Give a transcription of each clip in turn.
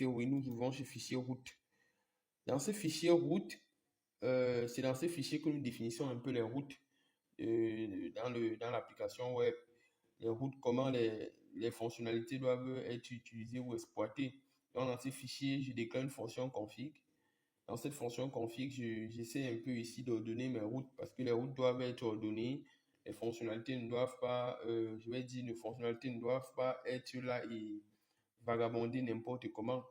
oui, nous ouvrons ce fichier route. Dans ce fichier route, c'est dans ce fichier que nous définissons un peu les routes dans l'application web. Les routes, comment les fonctionnalités doivent être utilisées ou exploitées. Donc, dans ce fichier, je déclare une fonction config. Dans cette fonction config, j'essaie un peu ici d'ordonner mes routes parce que les routes doivent être ordonnées. Les fonctionnalités ne doivent pas, je vais dire, les fonctionnalités ne doivent pas être là et vagabonder n'importe comment.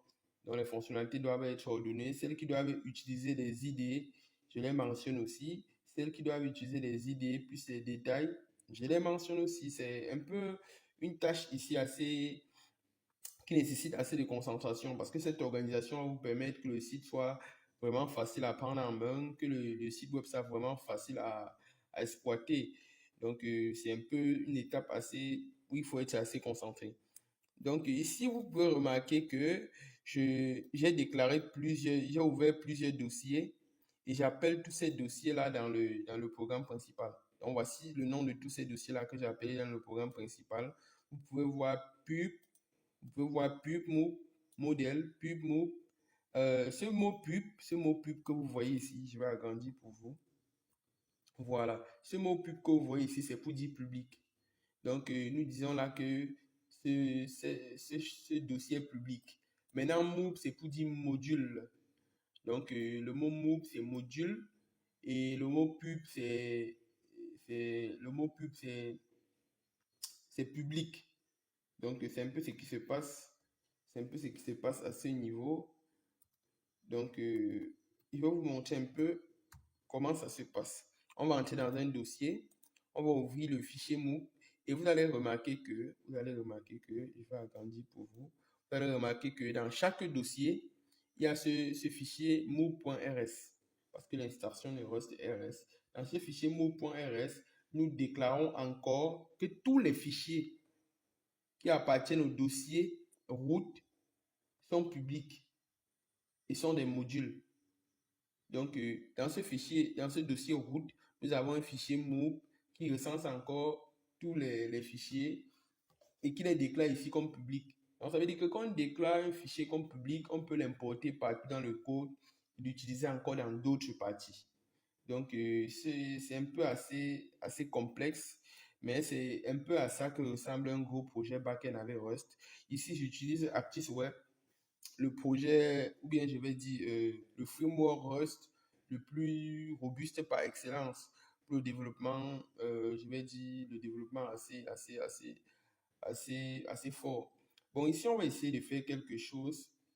Donc, les fonctionnalités doivent être ordonnées. Celles qui doivent utiliser des idées, je les mentionne aussi. Celles qui doivent utiliser des idées plus les détails, je les mentionne aussi. C'est un peu une tâche ici assez qui nécessite assez de concentration parce que cette organisation va vous permettre que le site soit vraiment facile à prendre en main, que le site web soit vraiment facile à exploiter. Donc, c'est un peu une étape assez où il faut être assez concentré. Donc, ici, vous pouvez remarquer que j'ai déclaré j'ai ouvert plusieurs dossiers et j'appelle tous ces dossiers-là dans le programme principal. Donc, voici le nom de tous ces dossiers-là que j'ai appelés dans le programme principal. Vous pouvez voir pub, vous pouvez voir pub, modèle, pub, mot. Ce mot pub que vous voyez ici, je vais agrandir pour vous. Voilà. Ce mot pub que vous voyez ici, c'est pour dire public. Donc, nous disons là que ce dossier est public. Maintenant, MOOC, c'est pour dire module. Donc, le mot MOOC, c'est module. Et le mot pub, le mot pub, c'est public. Donc, c'est un peu ce qui se passe. C'est un peu ce qui se passe à ce niveau. Donc, il va vous montrer un peu comment ça se passe. On va entrer dans un dossier. On va ouvrir le fichier MOOC. Et vous allez remarquer que, je vais agrandir pour vous, vous allez remarquer que dans chaque dossier, il y a ce fichier move.rs parce que l'installation de Rust est RS. Dans ce fichier move.rs, nous déclarons encore que tous les fichiers qui appartiennent au dossier route sont publics et sont des modules. Donc, dans ce fichier, dans ce dossier route, nous avons un fichier move qui recense encore tous les fichiers et qui les déclare ici comme public. Donc, ça veut dire que quand on déclare un fichier comme public, on peut l'importer partout dans le code et l'utiliser encore dans d'autres parties. Donc, c'est un peu assez complexe, mais c'est un peu à ça que ressemble un gros projet backend avec Rust. Ici, j'utilise ActiveWeb, le projet, ou bien je vais dire le framework Rust le plus robuste par excellence pour le développement, je vais dire le développement assez fort. Bon, ici, on va essayer de faire quelque chose.